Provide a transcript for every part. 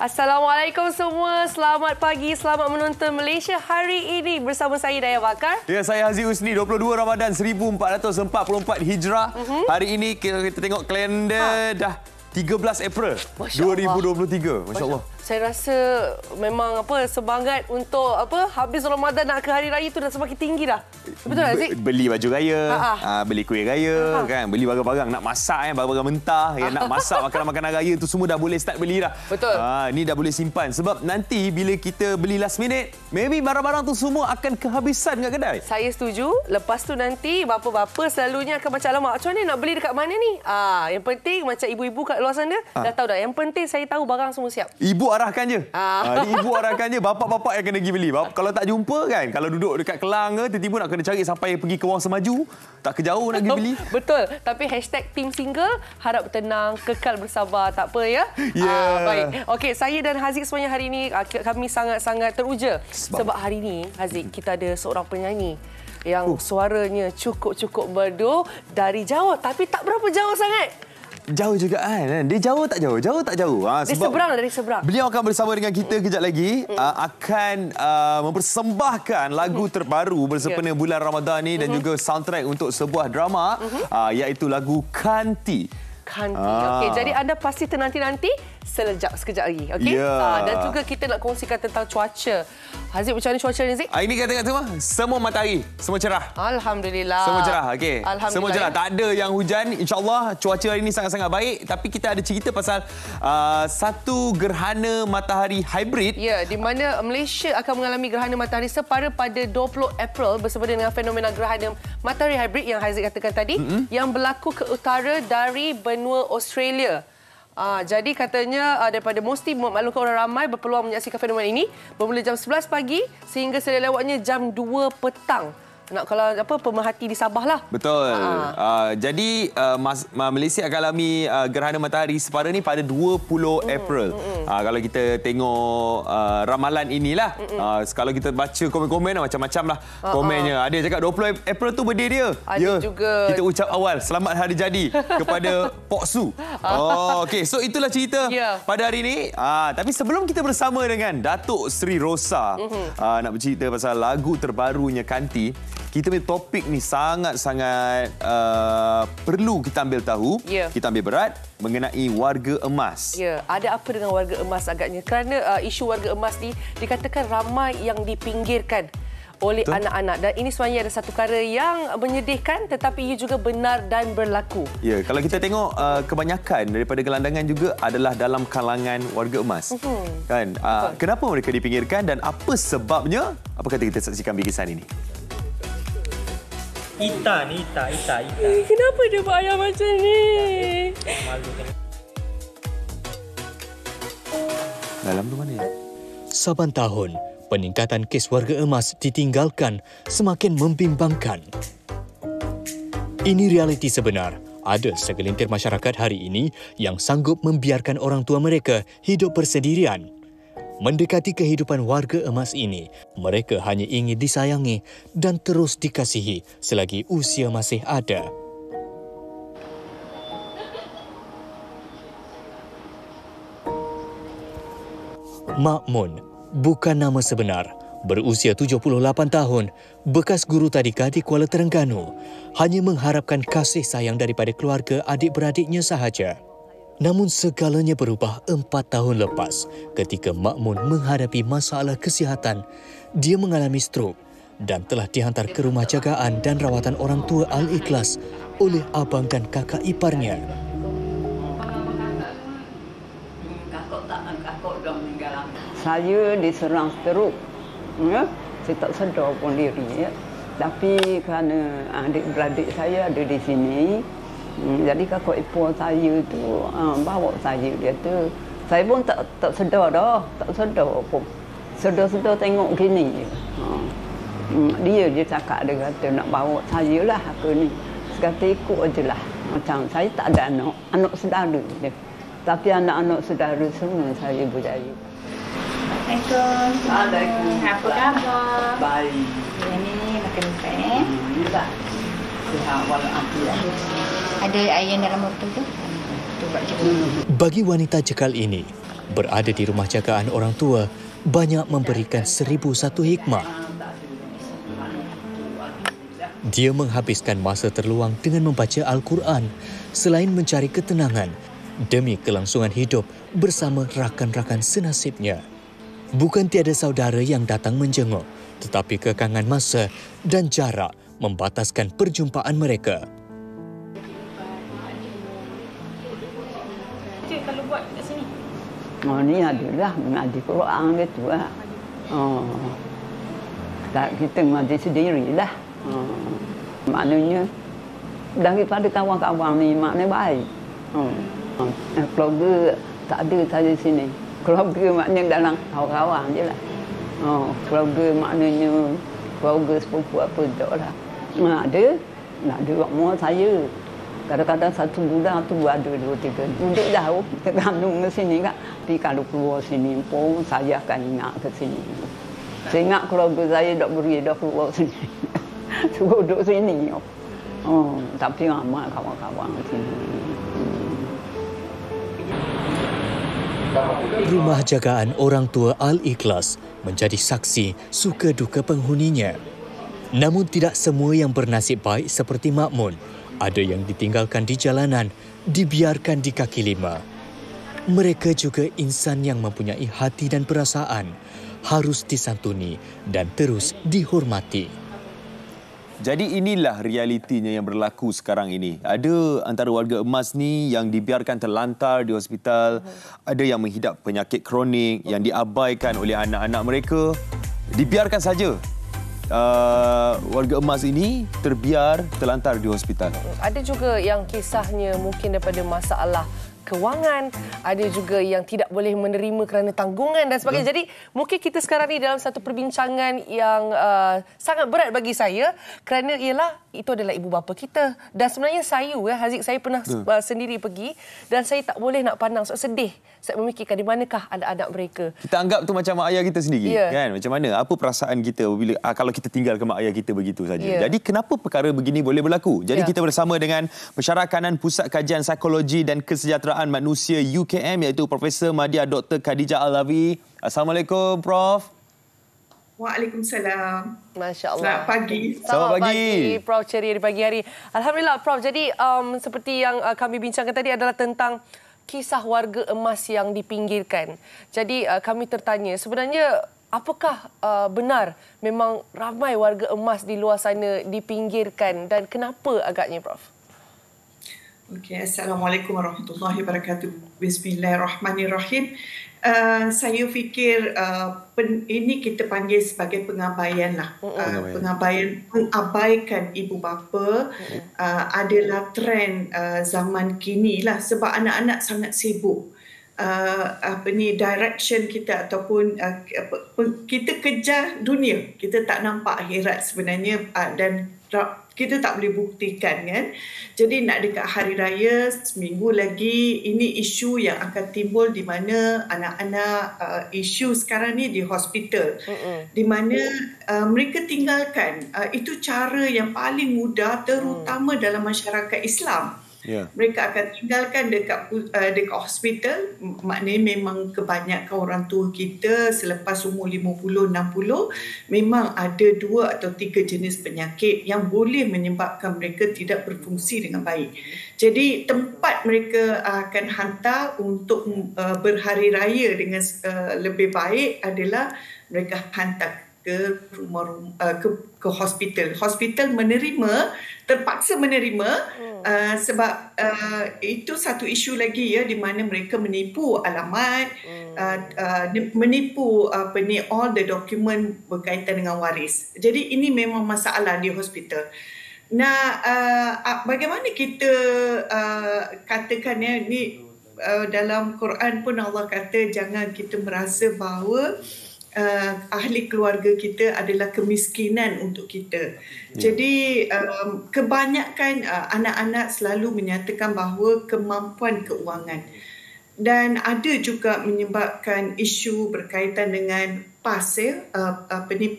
Assalamualaikum semua. Selamat pagi, selamat menonton Malaysia hari ini bersama saya Daya Bakar. Ya, saya Haziq Husni. 22 Ramadan 1444 Hijrah. Hari ini kita tengok kalender dah 13 April 2023. Masya-Allah. Saya rasa memang semangat untuk habis Ramadan nak ke hari raya tu dah semakin tinggi dah. Betul tak, Zik? Beli baju raya, beli kuih raya, kan, beli barang-barang nak masak, barang-barang mentah, nak masak makanan-makanan raya tu semua dah boleh start beli dah. Betul. Ni dah boleh simpan sebab nanti bila kita beli last minute, maybe barang-barang tu semua akan kehabisan kat kedai. Saya setuju. Lepas tu nanti bapa-bapa selalunya akan macam, alamak, macam mana nak beli dekat mana ni? Yang penting macam ibu-ibu kat luar sana dah tahu dah. Yang penting saya tahu barang semua siap. Ibu arahkan je. Ibu arahkan je, bapak-bapak yang kena pergi beli. Kalau tak jumpa kan, kalau duduk dekat Kelang ke, tiba-tiba nak kena cari sampai pergi ke Wang Semaju, tak kejauh nak pergi beli. Betul. Tapi #Team Single, harap tenang, kekal bersabar, tak apa ya. Baik. Okey, saya dan Haziq sebenarnya hari ini kami sangat-sangat teruja sebab hari ini Haziq kita ada seorang penyanyi yang suaranya cukup-cukup merdu dari Jawa tapi tak berapa jauh sangat. Jauh juga kan? Dia jauh tak jauh? Jauh tak jauh? Dia dari seberang. Beliau akan bersama dengan kita kejap lagi. Akan mempersembahkan lagu terbaru bersempena bulan Ramadan ni dan juga soundtrack untuk sebuah drama iaitu lagu Kanti. Okey, jadi anda pasti ternanti-nanti sekejap lagi. Okey? Dan juga kita nak kongsikan tentang cuaca. Haziq, macam mana cuaca ni, Haziq? Ini kata semua, semua matahari, semua cerah. Alhamdulillah. Semua cerah, okey. Semua cerah, tak ada yang hujan. InsyaAllah cuaca hari ini sangat-sangat baik. Tapi kita ada cerita pasal satu gerhana matahari hybrid. Ya, di mana Malaysia akan mengalami gerhana matahari separa pada 20 April bersama dengan fenomena gerhana matahari hybrid yang Haziq katakan tadi, yang berlaku ke utara dari benua Australia. Jadi katanya daripada Mosti memaklumkan orang ramai berpeluang menyaksikan fenomena ini bermula jam 11 pagi sehingga selewatnya jam 2 petang. Nak kalau pemerhati di Sabah lah. Betul. Jadi Malaysia akan alami gerhana matahari separa ni pada 20 April. Kalau kita tengok ramalan inilah. Kalau kita baca komen-komen macam-macam lah komennya. Ada cakap 20 April tu birthday dia. Ada juga. Kita ucap awal selamat hari jadi kepada Pok Su. Okey, so itulah cerita pada hari ini. Tapi sebelum kita bersama dengan Datuk Sri Rosa nak bercerita pasal lagu terbarunya Kanti, kita punya topik ni sangat-sangat perlu kita ambil tahu, kita ambil berat mengenai warga emas. Ya, ada apa dengan warga emas agaknya? Kerana isu warga emas ni dikatakan ramai yang dipinggirkan oleh anak-anak. Dan ini sebenarnya ada satu perkara yang menyedihkan tetapi ia juga benar dan berlaku. Ya, kalau kita tengok kebanyakan daripada gelandangan juga adalah dalam kalangan warga emas. Kan? Kenapa mereka dipinggirkan dan apa sebabnya? Apa kata kita saksikan bingkisan ini? Ita. Kenapa dia buat ayam macam ni? Dalam tu mana ya? Saban tahun, peningkatan kes warga emas ditinggalkan semakin membimbangkan. Ini realiti sebenar. Ada segelintir masyarakat hari ini yang sanggup membiarkan orang tua mereka hidup bersendirian. Mendekati kehidupan warga emas ini, mereka hanya ingin disayangi dan terus dikasihi selagi usia masih ada. Mak Mun bukan nama sebenar. Berusia 78 tahun, bekas guru tadika di Kuala Terengganu, hanya mengharapkan kasih sayang daripada keluarga adik-beradiknya sahaja. Namun segalanya berubah 4 tahun lepas ketika Mak Mun menghadapi masalah kesihatan. Dia mengalami strok dan telah dihantar ke rumah jagaan dan rawatan orang tua Al-Ikhlas oleh abang dan kakak iparnya. Saya diserang strok. Saya tak sedar pun diri. Tapi kerana adik-beradik saya ada di sini, jadi kakak ipar saya tu bawa saya dia tu. Saya pun tak sedar dah, tak sedar pun. Sedar-sedar tengok gini je. Dia cakap, dia kata nak bawa saya lah aku ni. Saya kata ikut je lah. Macam saya tak ada anak saudara dia. Tapi anak-anak saudara semua saya berjaya. Assalamualaikum. Apa khabar? Baik. Ini makan ikan. Alhamdulillah. Ada ayam dalam botol tu? Bagi wanita cekal ini, Berada di rumah jagaan orang tua, banyak memberikan 1001 hikmah. Dia menghabiskan masa terluang dengan membaca Al-Quran selain mencari ketenangan demi kelangsungan hidup bersama rakan-rakan senasibnya. Bukan tiada saudara yang datang menjenguk, tetapi kekangan masa dan jarak membataskan perjumpaan mereka. Cik, kalau buat kat sini. Oh, ni adalah mengaji Quran gitu lah. Oh. Tak, kita mengaji sendirilah. Maknanya daripada kawan-kawan ni maknanya baik. Keluarga tak ada saya sini. Keluarga maknanya dalam kawan-kawan je lah. Keluarga maknanya keluarga sepupu apa tak lah. Nak ada rumah saya. Kadang-kadang 1 bulan tu ada 2-3. Duduk jauh, tergantung ke sini kak. Tapi kalau keluar sini pun saya akan ingat ke sini. Saya ingat keluarga saya tak beri dah keluar sini. Suruh duduk sini. Tapi ramai kawan-kawan sini. Rumah jagaan orang tua Al-Ikhlas menjadi saksi suka duka penghuninya. Namun tidak semua yang bernasib baik seperti Mak Mun. Ada yang ditinggalkan di jalanan, dibiarkan di kaki lima. Mereka juga insan yang mempunyai hati dan perasaan, harus disantuni dan terus dihormati. Jadi inilah realitinya yang berlaku sekarang ini. Ada antara warga emas ni yang dibiarkan terlantar di hospital, ada yang menghidap penyakit kronik yang diabaikan oleh anak-anak mereka. Dibiarkan saja warga emas ini terbiar terlantar di hospital. Ada juga yang kisahnya mungkin daripada masalah kewangan, ada juga yang tidak boleh menerima kerana tanggungan dan sebagainya. Jadi mungkin kita sekarang ni dalam satu perbincangan yang sangat berat bagi saya kerana ialah itu adalah ibu bapa kita. Dan sebenarnya saya, Haziq, saya pernah sendiri pergi dan saya tak boleh nak pandang. So, sedih. Saya memikirkan di manakah anak-anak mereka. Kita anggap tu macam mak ayah kita sendiri. Kan? Macam mana? Apa perasaan kita bila kalau kita tinggalkan mak ayah kita begitu saja. Jadi kenapa perkara begini boleh berlaku? Jadi kita bersama dengan Pensyarakanan Pusat Kajian Psikologi dan Kesejahteraan Manusia UKM iaitu Profesor Madya Dr. Khadijah Alawi. Assalamualaikum, Prof. Waalaikumsalam. Masya Allah. Selamat pagi. Selamat pagi, Prof. Ceria di pagi hari. Alhamdulillah, Prof. Jadi seperti yang kami bincangkan tadi adalah tentang kisah warga emas yang dipinggirkan. Jadi kami tertanya, sebenarnya apakah benar memang ramai warga emas di luar sana dipinggirkan dan kenapa agaknya, Prof? Okey, Assalamualaikum warahmatullahi wabarakatuh. Bismillahirrahmanirrahim. Saya fikir ini kita panggil sebagai pengabaian lah. Pengabaian, mengabaikan ibu bapa adalah trend zaman kini lah sebab anak-anak sangat sibuk. Direction kita ataupun kita kejar dunia, kita tak nampak akhirat sebenarnya dan kita tak boleh buktikan kan. Jadi nak dekat hari raya seminggu lagi, ini isu yang akan timbul di mana anak-anak isu sekarang ni di hospital, di mana mereka tinggalkan. Itu cara yang paling mudah terutama dalam masyarakat Islam. Mereka akan tinggalkan dekat hospital. Maknanya memang kebanyakan orang tua kita selepas umur 50-60 memang ada 2 atau 3 jenis penyakit yang boleh menyebabkan mereka tidak berfungsi dengan baik. Jadi tempat mereka akan hantar untuk berhari raya dengan lebih baik adalah mereka hantar ke rumah-rumah, ke hospital. Hospital terpaksa menerima sebab itu satu isu lagi di mana mereka menipu alamat, menipu all the document berkaitan dengan waris. Jadi ini memang masalah di hospital. Nah, bagaimana kita katakan ni dalam Quran pun Allah kata jangan kita merasa bahawa ahli keluarga kita adalah kemiskinan untuk kita. Jadi kebanyakan anak-anak selalu menyatakan bahawa kemampuan keuangan. dan ada juga menyebabkan isu berkaitan dengan PAS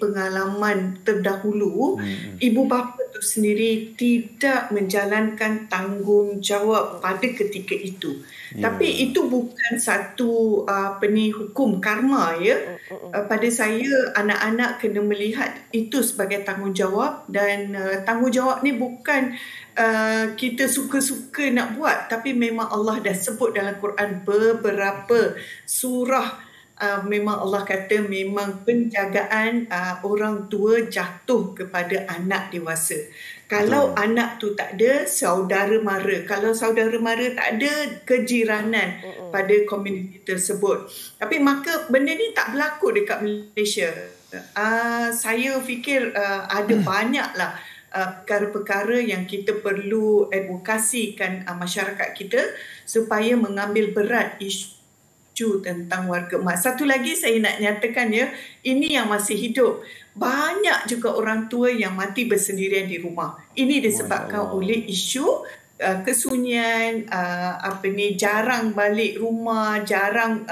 pengalaman terdahulu. Ibu bapa itu sendiri tidak menjalankan tanggungjawab pada ketika itu. Tapi itu bukan satu hukum karma ya. Pada saya anak-anak kena melihat itu sebagai tanggungjawab, dan tanggungjawab ni bukan kita suka-suka nak buat, tapi memang Allah dah sebut dalam Quran beberapa surah. Memang Allah kata memang penjagaan orang tua jatuh kepada anak dewasa. Kalau anak tu tak ada, saudara mara. Kalau saudara mara tak ada, kejiranan pada komuniti tersebut. Tapi maka benda ni tak berlaku dekat Malaysia. Saya fikir ada banyaklah perkara-perkara yang kita perlu advokasikan masyarakat kita supaya mengambil berat isu tentang warga emas. Satu lagi saya nak nyatakan ya, ini yang masih hidup. Banyak juga orang tua yang mati bersendirian di rumah. Ini disebabkan oleh isu kesunyian, jarang balik rumah, jarang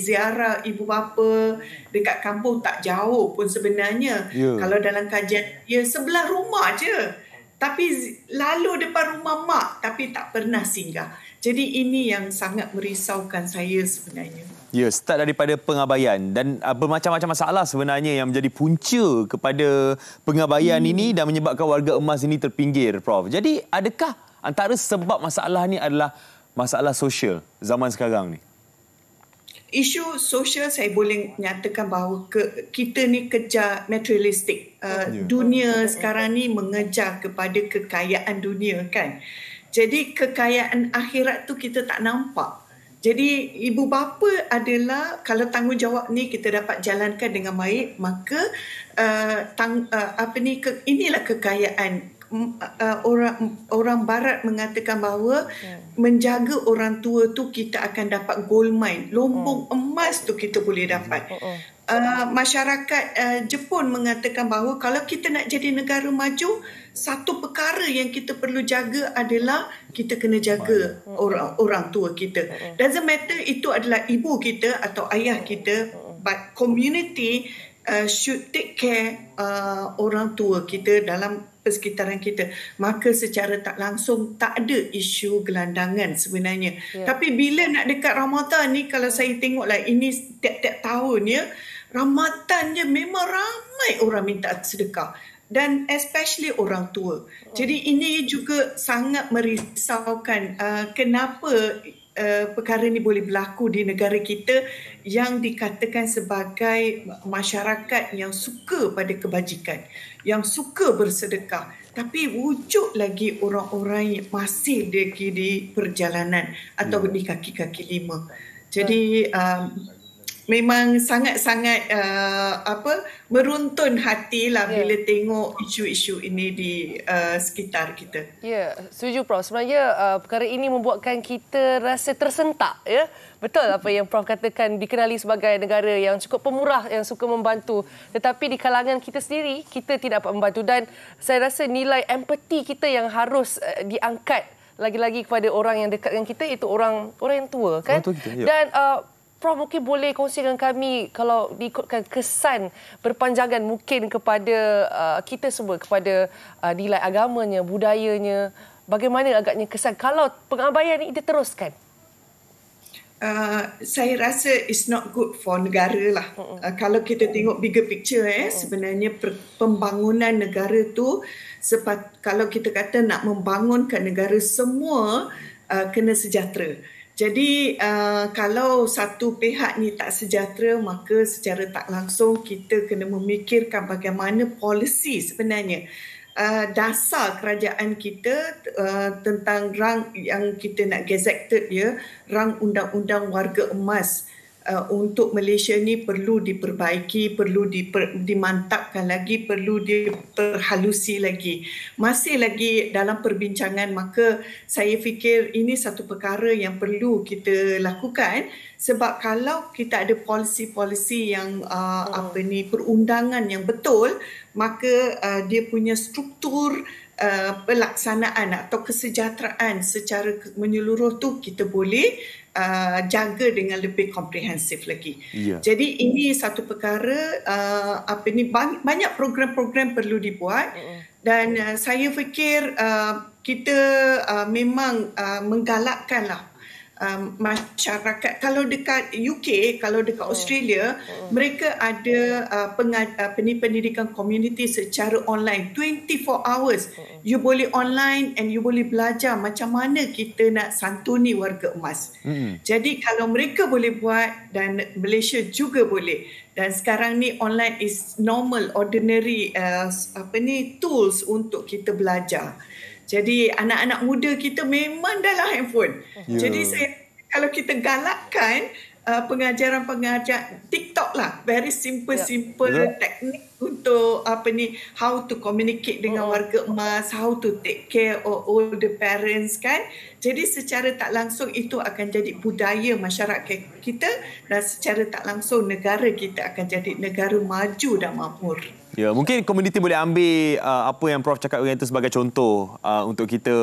ziarah ibu bapa. Dekat kampung tak jauh pun sebenarnya. Kalau dalam kajian sebelah rumah je. Tapi lalu depan rumah mak, tapi tak pernah singgah. Jadi ini yang sangat merisaukan saya sebenarnya. Ya, start daripada pengabaian dan bermacam-macam masalah sebenarnya yang menjadi punca kepada pengabaian ini dan menyebabkan warga emas ini terpinggir, Prof. Jadi adakah antara sebab masalah ni adalah masalah sosial zaman sekarang ni? Isu sosial saya boleh nyatakan bahawa kita ni kejar materialistik. Dunia sekarang ni mengejar kepada kekayaan dunia kan. Jadi kekayaan akhirat tu kita tak nampak. Jadi ibu bapa adalah, kalau tanggungjawab ni kita dapat jalankan dengan baik, maka inilah kekayaan. Orang barat mengatakan bahawa menjaga orang tua tu kita akan dapat gold mine, lumbung emas tu kita boleh dapat. Masyarakat Jepun mengatakan bahawa kalau kita nak jadi negara maju, satu perkara yang kita perlu jaga adalah kita kena jaga orang tua kita. Doesn't matter itu adalah ibu kita atau ayah kita, but community should take care orang tua kita dalam persekitaran kita. Maka secara tak langsung tak ada isu gelandangan sebenarnya. Tapi bila nak dekat Ramadan ni, kalau saya tengoklah ini tiap-tiap tahun ya, Ramadan je memang ramai orang minta sedekah. Dan especially orang tua. Jadi ini juga sangat merisaukan kenapa perkara ini boleh berlaku di negara kita yang dikatakan sebagai masyarakat yang suka pada kebajikan, yang suka bersedekah. Tapi wujud lagi orang-orang yang masih di perjalanan atau di kaki-kaki lima. Jadi memang sangat-sangat meruntun hatilah bila tengok isu-isu ini di sekitar kita. Ya, setuju Prof. Sebenarnya perkara ini membuatkan kita rasa tersentak ya. Betul apa yang Prof katakan, dikenali sebagai negara yang cukup pemurah, yang suka membantu. Tetapi di kalangan kita sendiri, kita tidak dapat membantu, dan saya rasa nilai empati kita yang harus diangkat lagi-lagi kepada orang yang dekat dengan kita, itu orang yang tua kan. Dan Prof mungkin boleh kongsikan kami, kalau diikutkan kesan berpanjangan mungkin kepada kita semua, kepada nilai agamanya, budayanya, bagaimana agaknya kesan kalau pengabaian ini diteruskan? Saya rasa it's not good for negara lah. Kalau kita tengok bigger picture, sebenarnya pembangunan negara tu, kalau kita kata nak membangunkan negara, semua kena sejahtera. Jadi kalau satu pihak ni tak sejahtera, maka secara tak langsung kita kena memikirkan bagaimana polisi sebenarnya dasar kerajaan kita tentang rang yang kita nak gazetted ya, rang undang-undang warga emas untuk Malaysia ni perlu diperbaiki, perlu dimantapkan lagi, perlu diperhalusi lagi. Masih lagi dalam perbincangan, maka saya fikir ini satu perkara yang perlu kita lakukan, sebab kalau kita ada polisi-polisi yang perundangan yang betul, maka dia punya struktur pelaksanaan atau kesejahteraan secara menyeluruh tu kita boleh jaga dengan lebih komprehensif lagi. Yeah. Jadi ini satu perkara banyak program-program perlu dibuat dan saya fikir kita memang menggalakkanlah masyarakat. Kalau dekat UK, kalau dekat Australia, mereka ada pendidikan komuniti secara online 24 hours. You boleh online and you boleh belajar macam mana kita nak santuni warga emas. Jadi kalau mereka boleh buat dan Malaysia juga boleh. Dan sekarang ni online is normal, ordinary tools untuk kita belajar. Jadi anak-anak muda kita memang dalam handphone. Yeah. Jadi kalau kita galakkan pengajaran-pengajar TikTok lah, very simple teknik untuk how to communicate dengan warga emas, how to take care of older parents kan. Jadi secara tak langsung itu akan jadi budaya masyarakat kita dan secara tak langsung negara kita akan jadi negara maju dan makmur. Ya, mungkin komuniti boleh ambil apa yang Prof cakap itu sebagai contoh untuk kita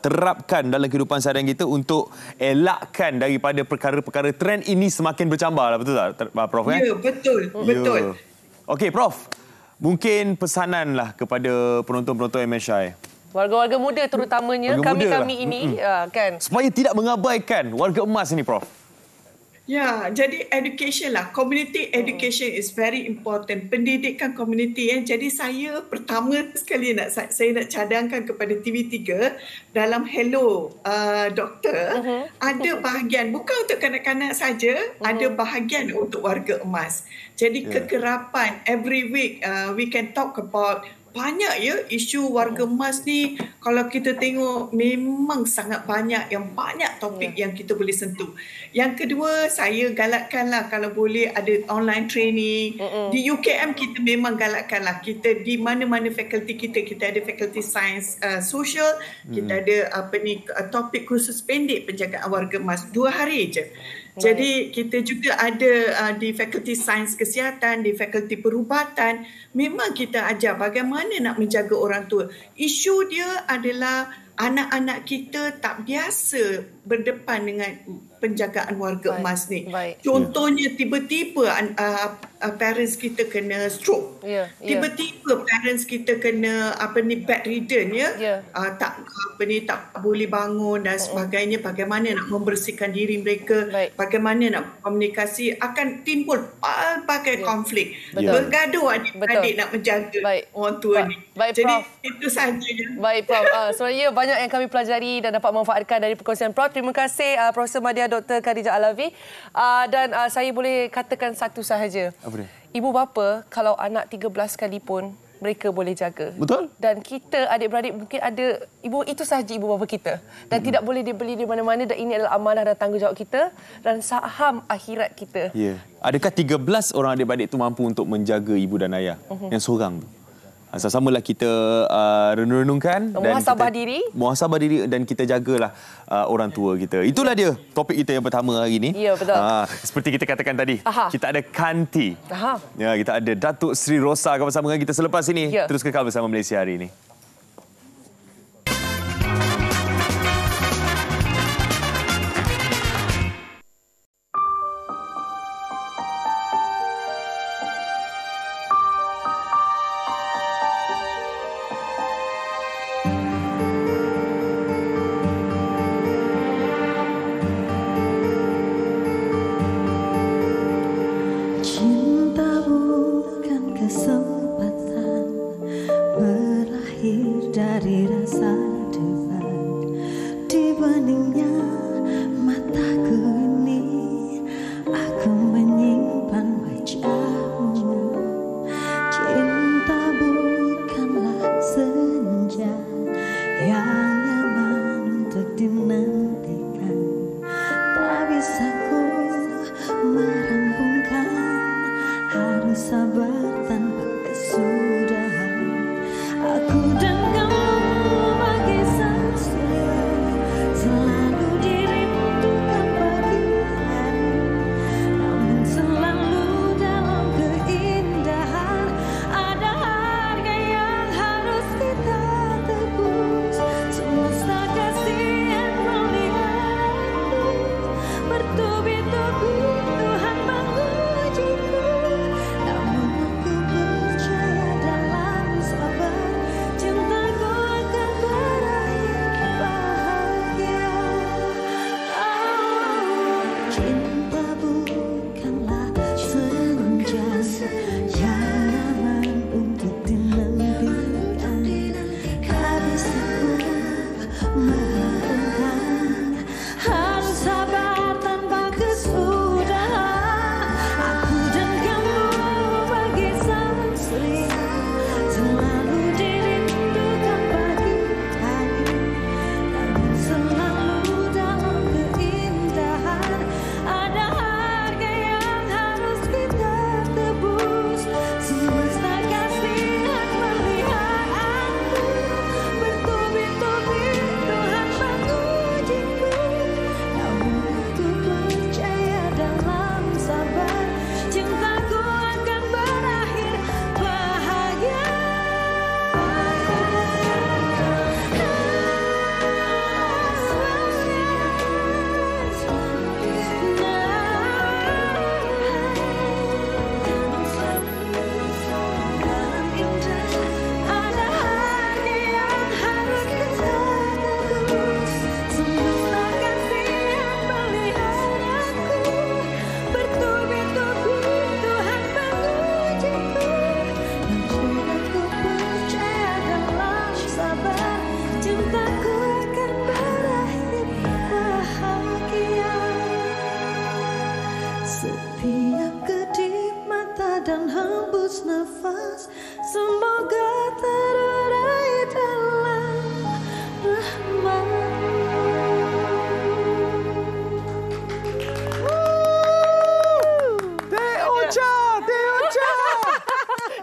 terapkan dalam kehidupan seharian kita untuk elakkan daripada perkara-perkara trend ini semakin bercambah lah, betul tak Prof? Ya, betul. Betul. Okey Prof, mungkin pesananlah kepada penonton-penonton MSI. Warga-warga muda terutamanya, kami-kami ini kan. Supaya tidak mengabaikan warga emas ini Prof. Ya, jadi education lah. Community education is very important. Pendidikan komuniti. Jadi saya pertama sekali saya nak cadangkan kepada TV3 dalam Hello Doktor, ada bahagian, bukan untuk kanak-kanak saja, ada bahagian untuk warga emas. Jadi kekerapan, every week we can talk about banyak ya isu warga emas ni. Kalau kita tengok memang sangat banyak topik yang kita boleh sentuh. Yang kedua, saya galakkanlah kalau boleh ada online training. Di UKM kita memang galakkanlah. Kita di mana-mana fakulti kita ada fakulti sains sosial, kita ada topik khusus pendek penjagaan warga emas 2 hari je. Jadi kita juga ada di fakulti sains kesihatan, di fakulti perubatan, memang kita ajar bagaimana nak menjaga orang tua. Isu dia adalah anak-anak kita tak biasa berdepan dengan penjagaan warga emas ni. Contohnya tiba-tiba parents kita kena stroke. Tiba-tiba parents kita kena bedridden ya. Tak boleh bangun dan sebagainya. Bagaimana nak membersihkan diri mereka, bagaimana nak komunikasi, akan timbul pelbagai konflik. Bergaduh adik-adik nak menjaga orang tua ni. Jadi Prof, itu sahaja. Baik Prof. Sebenarnya banyak yang kami pelajari dan dapat manfaatkan dari perkongsian Prof. Terima kasih Profesor Madya Dr. Khadijah Alavi. Dan saya boleh katakan satu sahaja. Apa dia? Ibu bapa kalau anak 13 kali pun mereka boleh jaga. Betul. Dan kita adik-beradik mungkin ada itu sahaja ibu bapa kita. Dan tidak boleh dibeli di mana-mana dan ini adalah amanah dan tanggungjawab kita dan saham akhirat kita. Ya. Adakah 13 orang adik-beradik itu mampu untuk menjaga ibu dan ayah yang seorang tu? Sama-samalah kita renung-renungkan dan muhasabah diri dan kita jagalah orang tua kita. Itulah dia topik kita yang pertama hari ini. Ya, betul. Seperti kita katakan tadi, kita ada Kanti. Ya, kita ada Datuk Sri Rosa akan bersama dengan kita selepas ini. Terus kekal bersama Malaysia Hari ini. Kesempatan berakhir nafas, semoga terurai dalam rahmat.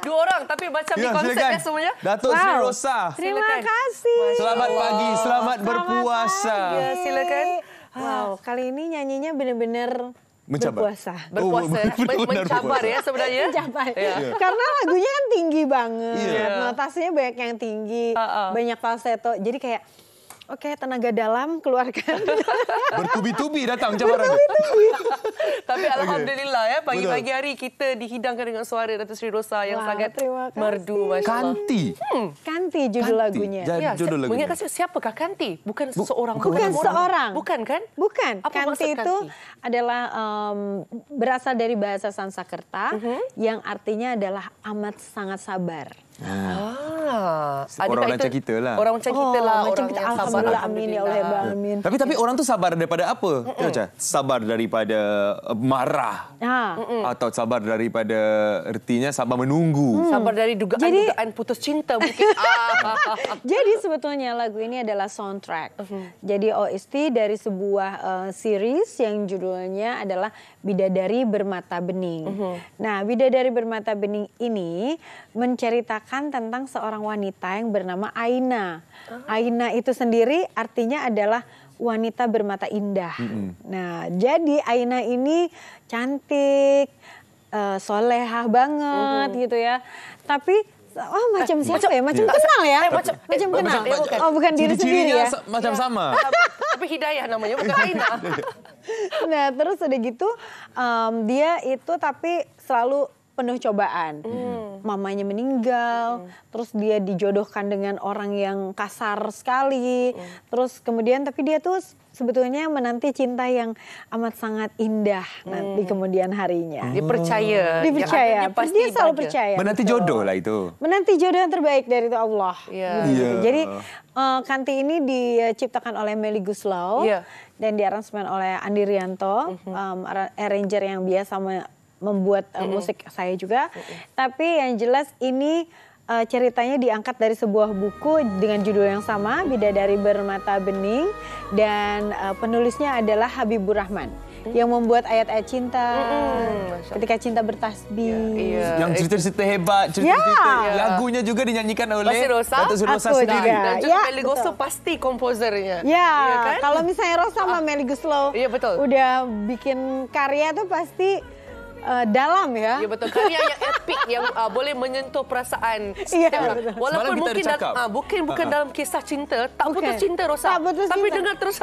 Dua orang tapi macam di konsep ya semuanya. Datuk Sri Rosa. Terima kasih. Selamat pagi, selamat berpuasa. Ya, silakan. Wow, kali ini nyanyinya benar-benar berpuasa. Berpuasa, mencabar ya sebenarnya. Mencabar. Karena lagunya kan tinggi banget. Notasinya banyak yang tinggi, banyak falsetto. Jadi kayak oke, tenaga dalam keluarkan. Bertubi-tubi datang cabaran. Tapi alhamdulillah ya pagi-pagi hari kita dihidangkan dengan suara Datuk Sri Rosa yang sangat merdu, masya-Allah. Kanti. Kanti judul lagunya. Ya, judul lagunya. mengingatkan siapakah Kanti? Bukan seorang. Bukan seorang. Bukan kan? Bukan. Apa Kanti itu adalah berasal dari bahasa Sanskerta yang artinya adalah amat sangat sabar. Orang macam kita lah. Orang macam kita lah. Macam Orang kita, yang sabar. alhamdulillah, amin ya Allah, ya amin. Tapi orang tu sabar daripada apa? Sabar daripada marah. Atau sabar daripada artinya sabar menunggu. Sabar dari dugaan putus cinta mungkin. Jadi sebetulnya lagu ini adalah soundtrack. Jadi OST dari sebuah series yang judulnya adalah Bidadari Bermata Bening. Nah, Bidadari Bermata Bening ini menceritakan tentang seorang wanita yang bernama Aina. Aina itu sendiri artinya adalah wanita bermata indah. Nah, jadi Aina ini cantik, solehah banget gitu ya. Tapi macam siapa ya? Macam kenal ya? Macam kenal. Oh, bukan diri sendiri ya? Macam sama. Tapi Hidayah namanya, bukan Aina. Nah, terus udah gitu dia itu tapi selalu penuh cobaan. Mamanya meninggal, terus dia dijodohkan dengan orang yang kasar sekali. Terus kemudian tapi dia tuh sebetulnya menanti cinta yang amat sangat indah nanti kemudian harinya. Dipercaya. Pasti dia selalu percaya. Menanti jodoh lah itu. Menanti jodoh yang terbaik dari itu Allah. Gitu. Jadi Kanti ini diciptakan oleh Melly Guslau dan diaransemen oleh Andi Rianto, arranger yang biasa membuat musik saya juga. Tapi yang jelas ini ceritanya diangkat dari sebuah buku dengan judul yang sama, Bidadari Bermata Bening, dan penulisnya adalah Habibur Rahman yang membuat ayat-ayat cinta, ketika cinta bertasbih. Yang cerita-cerita hebat, cerita-cerita lagunya juga dinyanyikan oleh Datuk Sri Rosa sendiri. Dan juga Melly Guslau pasti komposernya. Kan? Kalau misalnya Rosa sama Melly Guslau udah bikin karya tuh pasti dalam ya. Ya betul. Karya yang epik yang boleh menyentuh perasaan. Walaupun mungkin bukan dalam kisah cinta, tak putus cinta Rosa. Tapi dengar terus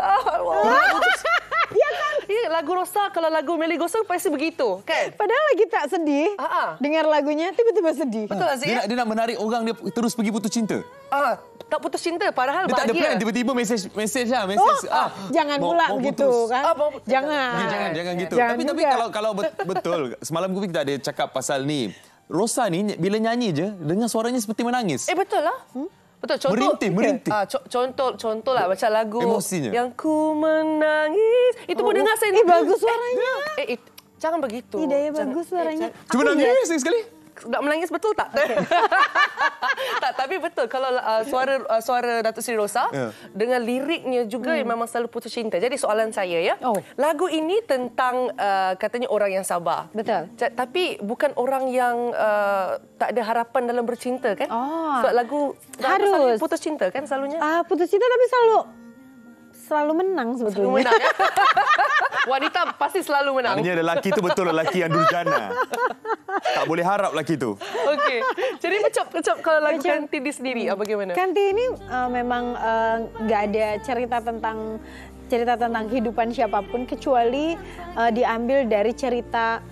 ya kan? Ya, lagu Rosa kalau lagu Melly Guslau pasti begitu, kan? Padahal lagi tak sedih. Dengar lagunya tiba-tiba sedih. Betul Aziz. Dia nak menarik orang dia terus pergi putus cinta. Tak putus cinta padahal dia bahagia. Dia tak ada plan tiba-tiba mesej lah. Jangan pula begitu kan. Jangan gitu. Tapi kalau betul semalam kita ada cakap pasal ni. Rosa ni bila nyanyi je dengar suaranya seperti menangis. Betul lah. Betul, contoh merintih. Contoh lah macam lagu emosinya. Yang ku menangis. Itu pun dengar saya ni bagus suaranya. Jangan begitu. Hidayah bagus suaranya. Cuba nangis sekali. Tak menangis betul tak? Tak, tapi betul kalau suara Datuk Sri Rosa dengan liriknya juga memang selalu putus cinta. Jadi soalan saya ya, lagu ini tentang katanya orang yang sabar. Betul. Tapi bukan orang yang tak ada harapan dalam bercinta kan? Sebab lagu harus putus cinta kan selalunya? Putus cinta tapi selalu menang sebetulnya. Selalu menang, ya? Wanita pasti selalu menang. Maknanya lelaki itu betul lelaki yang durjana. Tak boleh harap lelaki itu. Okey. Jadi macam kalau lagu Kanti di sendiri bagaimana? Kanti ini memang nggak ada cerita tentang kehidupan siapapun kecuali diambil dari cerita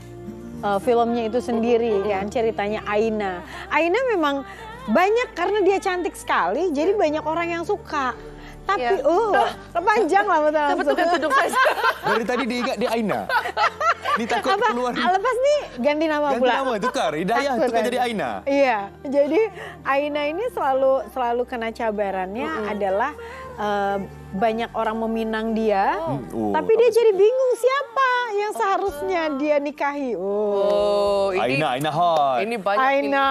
filmnya itu sendiri kan, ceritanya Aina. Aina memang banyak karena dia cantik sekali, jadi banyak orang yang suka. Tapi panjang lah betul kan tudung saya. Dari tadi dia ingat dia Aina. Ni takut keluar. Lepas ni ganti nama pula. Ganti nama, tukar. Hidayah tukar jadi Aina. Iya, jadi Aina ini selalu kena cabarannya adalah banyak orang meminang dia, tapi dia jadi bingung siapa yang seharusnya dia nikahi. Aina hot. Ini banyak Aina,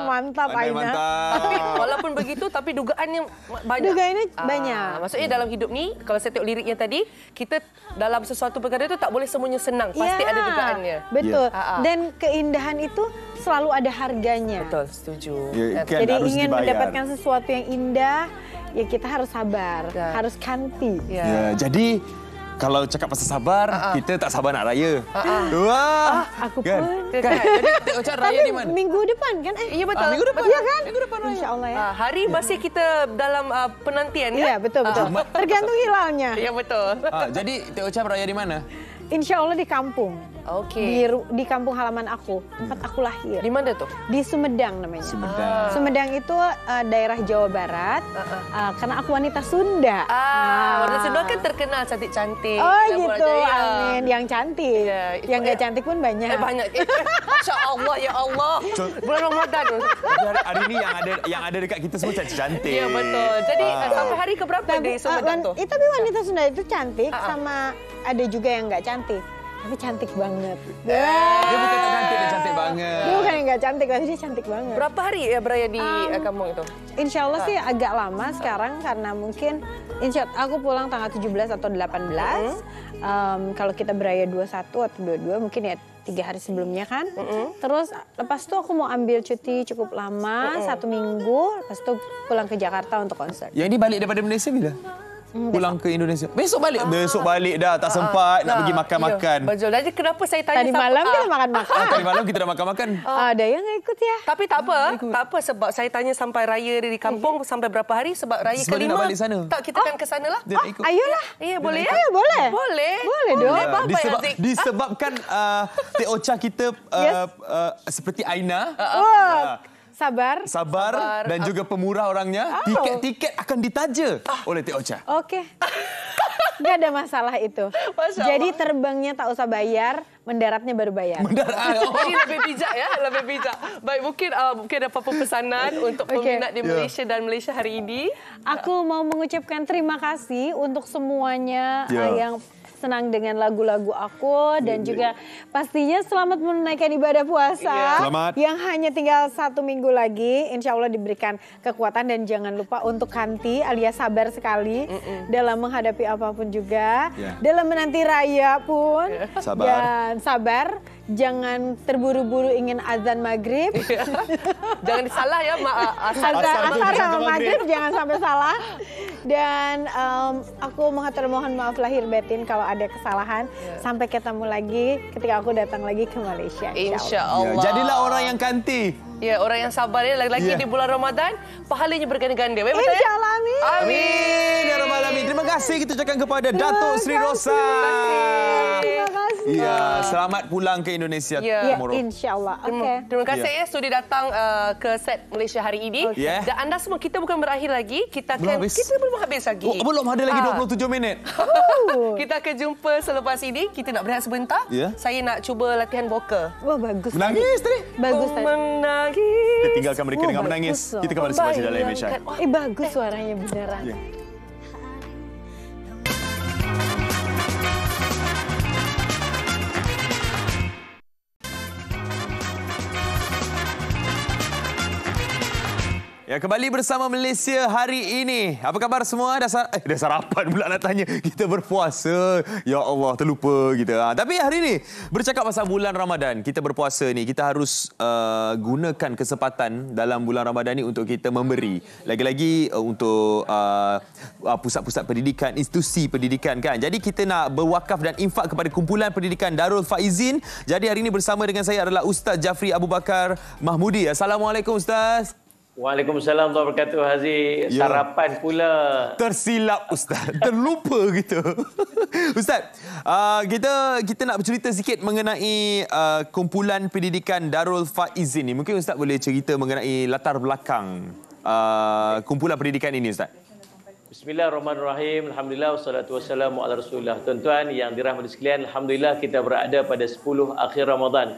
mantap Aina. Mantap. Tapi walaupun begitu, tapi dugaannya banyak. Dugaannya banyak. Maksudnya dalam hidup ni, kalau saya tengok liriknya tadi, kita dalam sesuatu perkara itu tak boleh semuanya senang. Pasti ada dugaannya. Betul. Ya. Dan keindahan itu selalu ada harganya. Betul, setuju. Ya, kan Jadi harus ingin dibayar. mendapatkan sesuatu yang indah, ya kita harus sabar, harus kanti. Ya, jadi kalau cakap pasal sabar, kita tak sabar nak raya. Wah, Aku kan? pun. Kan? Jadi Teh Ocha raya di mana? Minggu depan kan? Iya betul. Minggu depan. Iya kan? Minggu depan raya. Insya-Allah ya. Hari masih kita dalam penantian kan? Iya, betul. Tergantung hilalnya. Ya betul. Jadi Teh Ocha beraya di mana? Insya Allah di kampung. Okey. Di kampung halaman aku, tempat aku lahir. Di mana tu? Di Sumedang namanya. Sumedang. Sumedang itu daerah Jawa Barat. Karena aku wanita Sunda. Warna Sunda kan terkenal cantik-cantik. Oh Dan gitu, ya. amin. Yang cantik. Ya, Yang nggak cantik pun banyak. Banyak. Masya Allah, ya Allah. Bulan Ramadan tu. Hari ini yang ada dekat kita semua cantik-cantik. Ya betul. Jadi sampai hari keberapa di Sumedang tu? Tapi wanita Sunda itu cantik, sama ada juga yang nggak cantik. Tapi cantik banget. Dia bukan tak cantik, dia cantik banget. Dia bukan yang nggak cantik, tapi dia cantik banget. Berapa hari ya beraya di kampung itu? Insya Allah sih agak lama sekarang karena mungkin aku pulang tanggal 17 atau 18. Kalau kita beraya 21 atau 22 mungkin ya 3 hari sebelumnya kan. Terus lepas itu aku mau ambil cuti cukup lama, 1 minggu. Lepas itu pulang ke Jakarta untuk konser. Yang ini balik daripada Malaysia bila? Pulang ke Indonesia. Besok balik. Besok balik dah. Tak sempat nak pergi makan-makan. Ya, betul. Jadi kenapa saya tanya Tadi malam kita makan-makan. Tadi malam kita dah makan-makan. Ada yang nggak ikut ya. Tapi tak apa. Tak apa sebab saya tanya sampai raya di kampung sampai berapa hari sebab raya Sebab dia kelima. nak balik sana. Tak, kita kan ke sana lah. Dia nak ikut. Ayolah. Iya, boleh ya? Ayo, boleh. Boleh. Boleh dong. Apa yang Disebabkan Teh Ocha kita seperti Aina. Sabar dan juga pemurah orangnya. Tiket-tiket akan ditaja oleh Teh Ocha. Oke. Nggak ada masalah itu. Jadi terbangnya tak usah bayar, mendaratnya baru bayar. Jadi lebih bijak ya, lebih bijak. Baik, mungkin ada apa-apa pesanan untuk peminat di Malaysia dan Malaysia hari ini? Aku mau mengucapkan terima kasih untuk semuanya yang senang dengan lagu-lagu aku dan juga pastinya selamat menunaikan ibadah puasa yang hanya tinggal 1 minggu lagi. Insya Allah diberikan kekuatan dan jangan lupa untuk kanti alias sabar sekali dalam menghadapi apapun juga. Dalam menanti raya pun dan sabar. Jangan terburu-buru ingin azan maghrib. Jangan salah ya, asar sama maghrib jangan sampai salah. Dan aku mohon maaf lahir batin kalau ada kesalahan. Sampai ketemu lagi ketika aku datang lagi ke Malaysia. Insya Allah. Jadilah orang yang kanti. Ya, orang yang sabar ya. Lagi-lagi di bulan Ramadan, pahalanya berganda-ganda. Insya Allah, amin. Amin. Ya Rabbal Alamin. Terima kasih kita ucapkan kepada Datuk Sri Rosa. Terima kasih. Ya, selamat pulang ke Indonesia. Ya, insya Allah. Terima kasih ya sudah datang ke set Malaysia hari ini. Dan anda semua, kita bukan berakhir lagi. Kita belum habis lagi. Belum ada lagi 27 minit. Kita akan jumpa selepas ini. Kita nak berehat sebentar. Saya nak cuba latihan vokal. Wah, bagus. Menangis tadi. Bagus tadi. Kita tinggalkan mereka dengan menangis. Kita kembali semasa dalam Indonesia. Bagus suaranya beneran. Ya, kembali bersama Malaysia hari ini. Apa khabar semua? Dah sarapan pula nak tanya. Kita berpuasa. Ya Allah, terlupa kita. Tapi hari ini, bercakap pasal bulan Ramadan, kita berpuasa ni, kita harus gunakan kesempatan dalam bulan Ramadan ni untuk kita memberi. Lagi-lagi untuk pusat-pusat pendidikan, institusi pendidikan kan. Jadi kita nak berwakaf dan infak kepada kumpulan pendidikan Darul Faizin. Jadi hari ini bersama dengan saya adalah Ustaz Jafri Abu Bakar Mahmudi. Assalamualaikum Ustaz. Waalaikumsalam warahmatullahi wabarakatuh, Haziq. Sarapan pula. Tersilap Ustaz. Terlupa gitu. Ustaz, kita nak bercerita sikit mengenai kumpulan pendidikan Darul Faizin ni. Mungkin Ustaz boleh cerita mengenai latar belakang kumpulan pendidikan ini Ustaz. Bismillahirrahmanirrahim. Alhamdulillah wassalatu wassalamu ala Rasulillah. Tuan-tuan yang dirahmati sekalian, alhamdulillah kita berada pada 10 akhir Ramadan.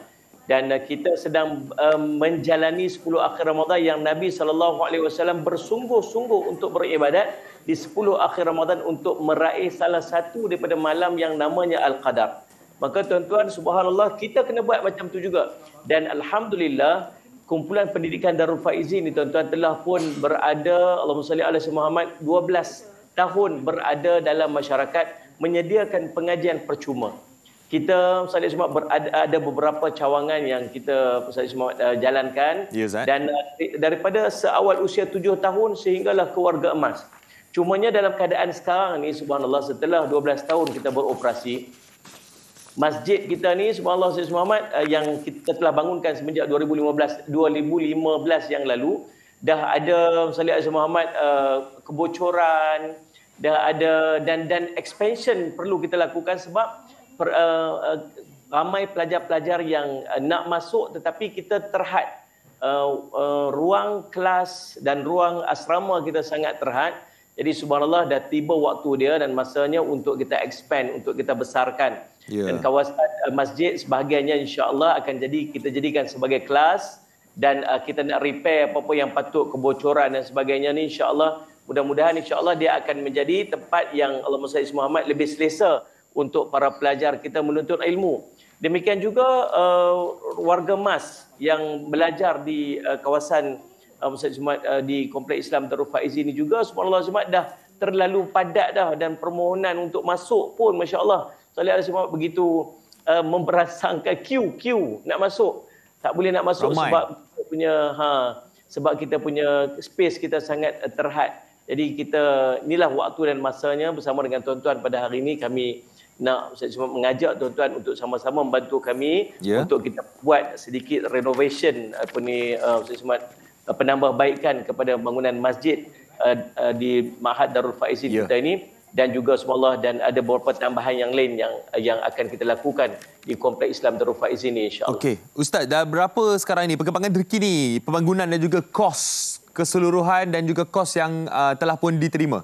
Dan kita sedang menjalani 10 akhir Ramadan yang Nabi SAW bersungguh-sungguh untuk beribadat di 10 akhir Ramadan untuk meraih salah satu daripada malam yang namanya Al-Qadar. Maka tuan-tuan, subhanallah, kita kena buat macam tu juga. Dan alhamdulillah, kumpulan pendidikan Darul Faizin ni tuan-tuan telah pun berada, Allahumma salli ala Muhammad, 12 tahun berada dalam masyarakat menyediakan pengajian percuma. Kita Ustaz Ismail ada beberapa cawangan yang kita Ustaz Ismail jalankan, dan daripada seawal usia 7 tahun sehinggalah ke warga emas. Cumanya dalam keadaan sekarang ni subhanallah, setelah 12 tahun kita beroperasi, masjid kita ni subhanallah Ustaz Muhammad yang kita telah bangunkan semenjak 2015 yang lalu, dah ada Ustaz Muhammad kebocoran, dah ada dan expansion perlu kita lakukan sebab ramai pelajar-pelajar yang nak masuk tetapi kita terhad. Ruang kelas dan ruang asrama kita sangat terhad. Jadi subhanallah dah tiba waktu dia dan masanya untuk kita expand, untuk kita besarkan. Dan kawasan masjid sebahagiannya insya-Allah akan kita jadikan sebagai kelas, dan kita nak repair apa-apa yang patut kebocoran dan sebagainya ni insya-Allah. Mudah-mudahan insya-Allah dia akan menjadi tempat yang Allahumma salli Muhammad lebih selesa untuk para pelajar kita menuntut ilmu. Demikian juga warga emas yang belajar di kawasan di Kompleks Islam Darul Faizin ini juga subhanallah dah terlalu padat dah, dan permohonan untuk masuk pun masya-Allah begitu memperasangkan queue nak masuk. Tak boleh nak masuk sebab kita punya space kita sangat terhad. Jadi kita inilah waktu dan masanya bersama dengan tuan-tuan pada hari ini kami nak mengajak tuan-tuan untuk sama-sama membantu kami untuk kita buat sedikit renovation penambahbaikan kepada bangunan masjid di Ma'had Darul Faizin kita ini, dan juga subhanallah dan ada beberapa tambahan yang lain yang akan kita lakukan di Kompleks Islam Darul Faizin ini insya-Allah. Okey, Ustaz, dah berapa sekarang ini perkembangan terkini pembangunan dan juga kos keseluruhan dan juga kos yang telah pun diterima?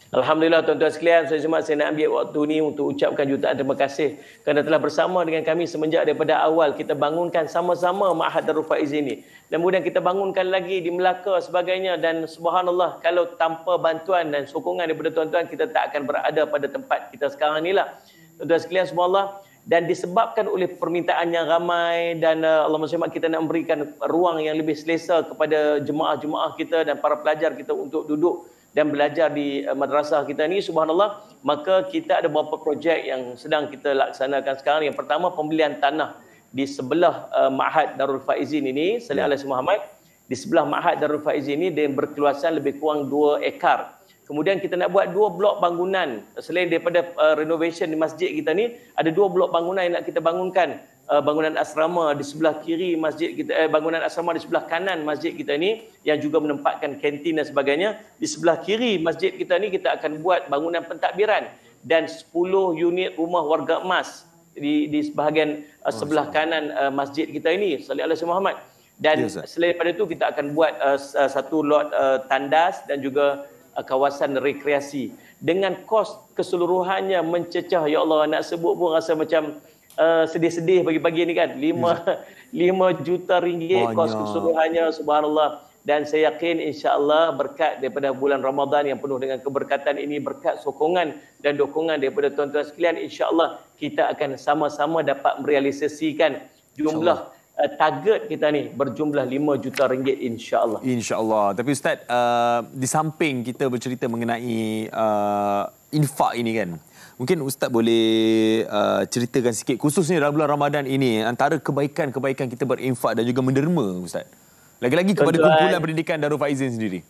Alhamdulillah tuan-tuan sekalian, saya nak ambil waktu ini untuk ucapkan jutaan terima kasih kerana telah bersama dengan kami semenjak daripada awal kita bangunkan sama-sama Ma'had Darul Faizin ini. Dan kemudian kita bangunkan lagi di Melaka sebagainya, dan subhanallah kalau tanpa bantuan dan sokongan daripada tuan-tuan kita tak akan berada pada tempat kita sekarang inilah. Tuan-tuan sekalian subhanallah, dan disebabkan oleh permintaan yang ramai dan Allahumma salli kita nak memberikan ruang yang lebih selesa kepada jemaah-jemaah kita dan para pelajar kita untuk duduk dan belajar di madrasah kita ni subhanallah, maka kita ada beberapa projek yang sedang kita laksanakan sekarang. Yang pertama, pembelian tanah di sebelah Ma'had Darul Faizin ini, salli ala Muhammad. Di sebelah Ma'had Darul Faizin ini dia berkeluasan lebih kurang 2 ekar. Kemudian kita nak buat 2 blok bangunan. Selain daripada renovation di masjid kita ni, ada 2 blok bangunan yang nak kita bangunkan. Bangunan asrama di sebelah kiri masjid kita, bangunan asrama di sebelah kanan masjid kita ni yang juga menempatkan kantin dan sebagainya. Di sebelah kiri masjid kita ni kita akan buat bangunan pentadbiran dan 10 unit rumah warga emas di sebahagian sebelah kanan masjid kita ini, salli ala Muhammad. Dan selain daripada itu kita akan buat satu lot tandas dan juga kawasan rekreasi dengan kos keseluruhannya mencecah, ya Allah, nak sebut pun rasa macam sedih-sedih pagi-pagi ni kan. 5 juta ringgit kos keseluruhannya subhanallah. Dan saya yakin insya-Allah berkat daripada bulan Ramadan yang penuh dengan keberkatan ini, berkat sokongan dan dukungan daripada tuan-tuan sekalian, insya-Allah kita akan sama-sama dapat merealisasikan jumlah target kita ni berjumlah 5 juta ringgit insya-Allah. Insya-Allah. Tapi Ustaz, di samping kita bercerita mengenai infak ini kan, mungkin Ustaz boleh ceritakan sikit khususnya dalam bulan Ramadan ini antara kebaikan-kebaikan kita berinfak dan juga menderma Ustaz. Lagi-lagi kepada kumpulan pendidikan Darul Faizin sendiri.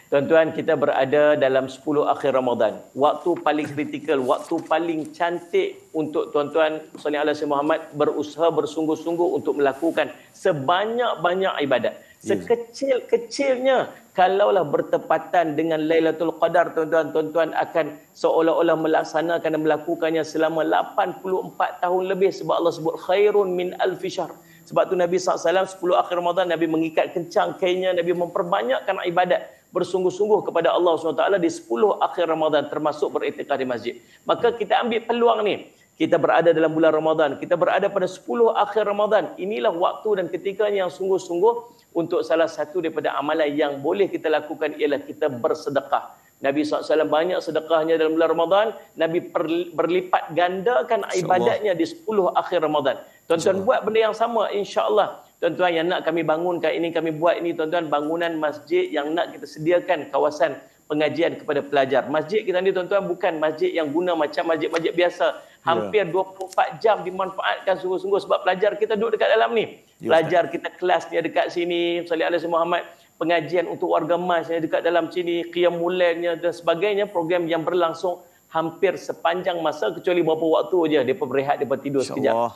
Tuan-tuan, kita berada dalam 10 akhir Ramadan. Waktu paling kritikal, waktu paling cantik untuk tuan-tuan salli ala Muhammad berusaha bersungguh-sungguh untuk melakukan sebanyak-banyak ibadat. Sekecil-kecilnya kalaulah bertepatan dengan Lailatul Qadar, tuan-tuan akan seolah-olah melaksanakan dan melakukannya selama 84 tahun lebih, sebab Allah sebut khairun min alfi syahr. Sebab tu Nabi SAW 10 akhir Ramadan Nabi mengikat kencang kainnya, Nabi memperbanyakkan ibadat bersungguh-sungguh kepada Allah SWT di 10 akhir Ramadan, termasuk beriktikaf di masjid. Maka kita ambil peluang ni. Kita berada dalam bulan Ramadan, kita berada pada 10 akhir Ramadan. Inilah waktu dan ketikanya yang sungguh-sungguh untuk salah satu daripada amalan yang boleh kita lakukan ialah kita bersedekah. Nabi SAW banyak sedekahnya dalam bulan Ramadan. Nabi berlipat gandakan ibadatnya di 10 akhir Ramadan. Tuan-tuan buat benda yang sama insya-Allah. Tuan-tuan yang nak kami bangunkan ini, kami buat ini tuan-tuan, bangunan masjid yang nak kita sediakan kawasan pengajian kepada pelajar. Masjid kita ni tuan-tuan bukan masjid yang guna macam masjid-masjid biasa. Hampir 24 jam dimanfaatkan sungguh-sungguh sebab pelajar kita duduk dekat dalam ni. Pelajar kita kelas dia dekat sini, Salih Alaihi Muhammad, pengajian untuk warga mas yang dekat dalam sini, qiyamul lailnya dan sebagainya, program yang berlangsung hampir sepanjang masa kecuali beberapa waktu je depa berehat, depa tidur sekejap.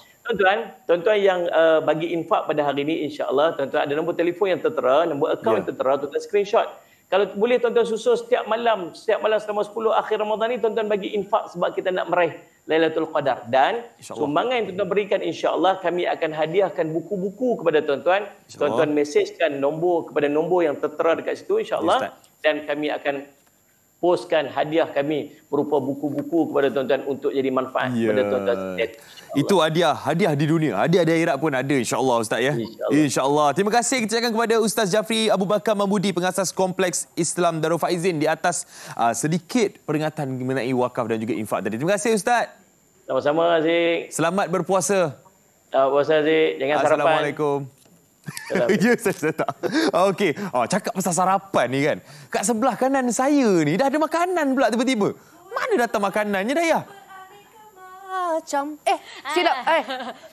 Tuan-tuan yang bagi infak pada hari ini insya-Allah, tuan-tuan ada nombor telefon yang tertera, nombor akaun yang tertera, tuan-tuan screenshot. Kalau boleh tuan-tuan susun setiap malam selama 10 akhir Ramadan ni tuan-tuan bagi infak sebab kita nak meraih Lailatul Qadar. Dan sumbangan yang tuan-tuan berikan insya-Allah kami akan hadiahkan buku-buku kepada tuan-tuan. Tuan-tuan mesejkan kepada nombor yang tertera dekat situ insya-Allah, dan kami akan postkan hadiah kami berupa buku-buku kepada tuan-tuan untuk jadi manfaat kepada tuan-tuan. Itu hadiah di dunia. Hadiah di akhirat pun ada insya-Allah Ustaz ya. Insya-Allah. Terima kasih kita ucapkan kepada Ustaz Jafri Abu Bakar Mahmudi, pengasas Kompleks Islam Darul Faizin, di atas sedikit peringatan mengenai wakaf dan juga infak tadi. Terima kasih Ustaz. Sama-sama Aziz. Selamat berpuasa. Puasa Aziz. Jangan sarapan. Assalamualaikum. Ya, saya tak. Okey. Cakap pasal sarapan ni kan. Kat sebelah kanan saya ni dah ada makanan pula tiba-tiba. Mana datang makanannya Dayah? Macam silap.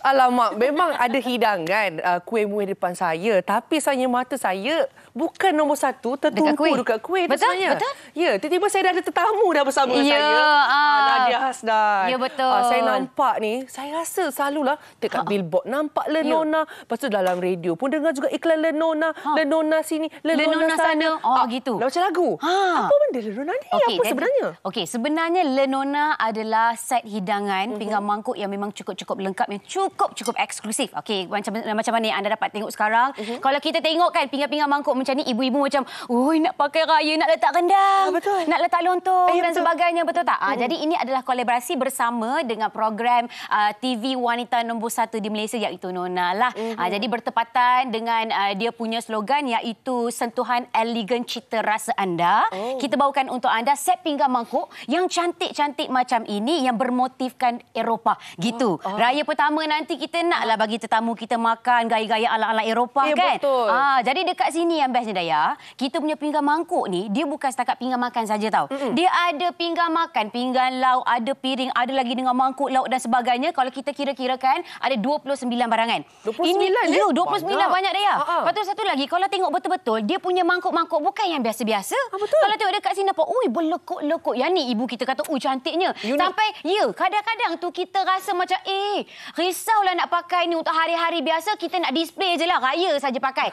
Alamak, memang ada hidangan kuih muih depan saya, tapi sebenarnya mata saya bukan nombor satu, tertumpu dekat kuih. Betul? Ya, tiba-tiba saya dah ada tetamu dah bersama dengan saya. Nadia Hasdan. Ya, betul. Saya nampak ni, saya rasa selalulah dekat billboard nampak Lenona. Lepas tu dalam radio pun dengar juga iklan Lenona. Lenona sini, Lenona sana. Gitu. Macam lagu. Apa benda Lenona ni? Apa sebenarnya? Okey, sebenarnya Lenona adalah set hidangan pinggan mangkuk yang memang cukup-cukup lengkap, yang cukup-cukup eksklusif. Okey, macam mana yang anda dapat tengok sekarang. Kalau kita tengok kan pinggan-pinggan mangkuk macam ni, ibu-ibu macam, nak pakai raya, nak letak rendang, nak letak lontong dan sebagainya, betul tak? Jadi ini adalah kolaborasi bersama dengan program TV wanita nombor 1 di Malaysia, iaitu Nona lah. Jadi bertepatan dengan dia punya slogan, iaitu sentuhan elegan cita rasa anda. Kita bawakan untuk anda set pinggan mangkuk yang cantik-cantik macam ini, yang bermotifkan Eropah gitu. Raya pertama nanti kita naklah bagi tetamu kita makan gaya-gaya ala-ala Eropah kan. Betul. Jadi dekat sini yang bestnya Daya, kita punya pinggan mangkuk ni dia bukan setakat pinggan makan saja tau. Dia ada pinggan makan, pinggan lauk, ada piring, ada lagi dengan mangkuk lauk dan sebagainya. Kalau kita kira-kirakan ada 29 barangan. 29 ini 29 banyak Daya. Lepas tu satu lagi, kalau tengok betul-betul dia punya mangkuk-mangkuk bukan yang biasa-biasa. Kalau tengok dekat sini nampak, berlekuk-lekuk. Yang ni ibu kita kata, cantiknya. Sampai kadang-kadang tu kita rasa macam risaulah nak pakai ni untuk hari-hari biasa, kita nak display je lah, raya saja pakai.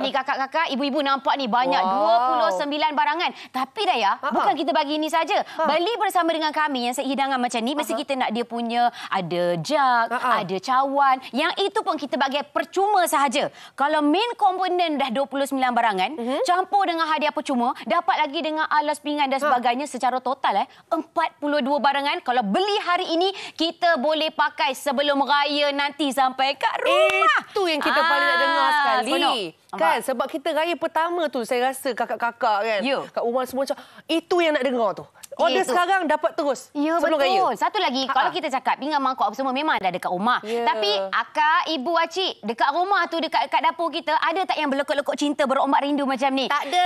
Ni kakak-kakak, ibu-ibu nampak ni banyak 29 barangan. Tapi Daya, bukan kita bagi ini saja. Beli bersama dengan kami yang set hidangan macam ni, mesti kita nak dia punya ada jug, ada cawan. Yang itu pun kita bagi percuma sahaja. Kalau main komponen dah 29 barangan, campur dengan hadiah percuma, dapat lagi dengan alas pinggan dan sebagainya, secara total 42 barangan. Kalau beli hari ini, kita boleh pakai sebelum raya nanti sampai kat rumah. Itu yang kita paling nak dengar sekali. Kan, sebab kita raya pertama tu saya rasa kakak-kakak kan, kat rumah semua macam itu yang nak dengar tu. Order sekarang dapat terus. Ya, sebelum betul. raya. Satu lagi, kalau kita cakap pinggan mangkuk apa semua memang ada dekat rumah. Tapi akak, ibu, acik, dekat rumah tu, dekat dapur kita, ada tak yang berlekuk-lekuk cinta, berombak rindu macam ni? Tak ada.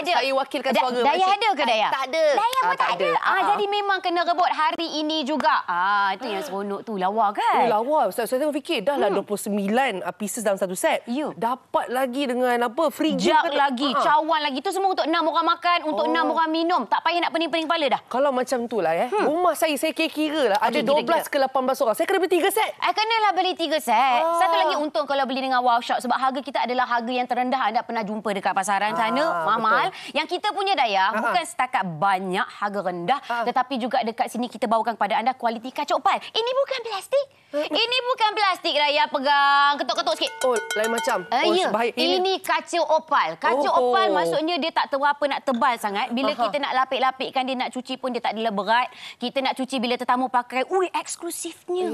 Saya wakilkan suara. Daya ada ke Daya? Tak ada. Daya pun tak ada. Jadi memang kena rebut hari ini juga. Itu yang seronok tu, lawa kan? Lawa. Saya tengok fikir, dah lah 29 pieces dalam satu set. Dapat lagi dengan free jug lagi, cawan lagi. Itu semua untuk 6 orang makan, untuk 6 orang minum. Tak payah nak pening-pening kepala dah. Kalau macam tu lah rumah saya kira lah ada 12 ke 18 orang. Saya kena beli 3 set. Kenalah beli 3 set. Satu lagi untung kalau beli dengan Wow Shop, sebab harga kita adalah harga yang terendah anda pernah jumpa dekat pasaran sana. Mahal. Yang kita punya Daya bukan setakat banyak harga rendah, tetapi juga dekat sini kita bawakan kepada anda kualiti kacang kaca opal. Ini bukan plastik. Ini bukan plastik, Raya. Pegang, ketuk-ketuk sikit. Oh, lain macam. Ya, ini kaca opal. Kaca opal maksudnya dia tak terapa nak tebal sangat. Bila kita nak lapik-lapikkan, dia nak cuci pun dia tak adalah berat. Kita nak cuci bila tetamu pakai, eksklusifnya.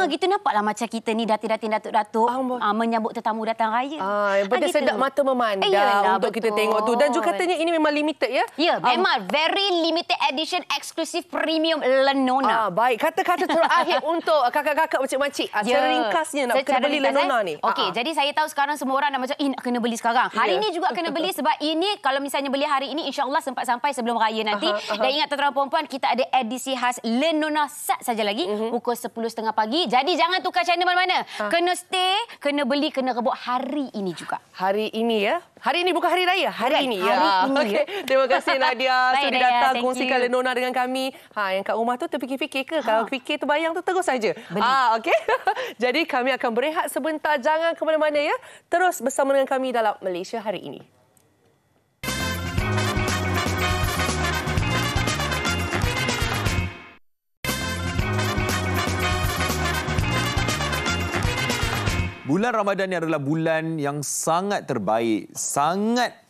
Kita nampaklah macam kita ni datin-datin datuk-datuk menyambut tetamu datang raya. Yang penting sedap mata memandang untuk kita tengok tu. Dan juga katanya ini memang limited ya? Ya, memang very limited edition eksklusif premium Lenona. Baik, kata-kata terakhir untuk kakak-kakak makcik-makcik. Secara ringkasnya nak kena beli Lenona ni. Okey, jadi saya tahu sekarang semua orang dah macam nak kena beli sekarang. Hari ini juga kena beli sebab ini kalau misalnya beli hari ini insya-Allah sempat sampai sebelum raya nanti. Dan ingat tuan-tuan perempuan, kita ada edisi khas Lenona Sat saja lagi pukul 10.30 pagi. Jadi jangan tukar channel mana-mana. Kena stay, kena beli, kena rebut hari ini juga. Hari ini ya. Hari ini bukan hari raya, hari ini ya. Hari ini. Terima kasih Nadia sudah datang kongsikan you. Lenona dengan kami. Yang kat rumah tu terfikir-fikir ke? Kalau fikir terbayang tu terus saja. Okey. Jadi kami akan berehat sebentar, jangan ke mana-mana ya. Terus bersama dengan kami dalam Malaysia Hari Ini. Bulan Ramadan ni adalah bulan yang sangat terbaik, sangat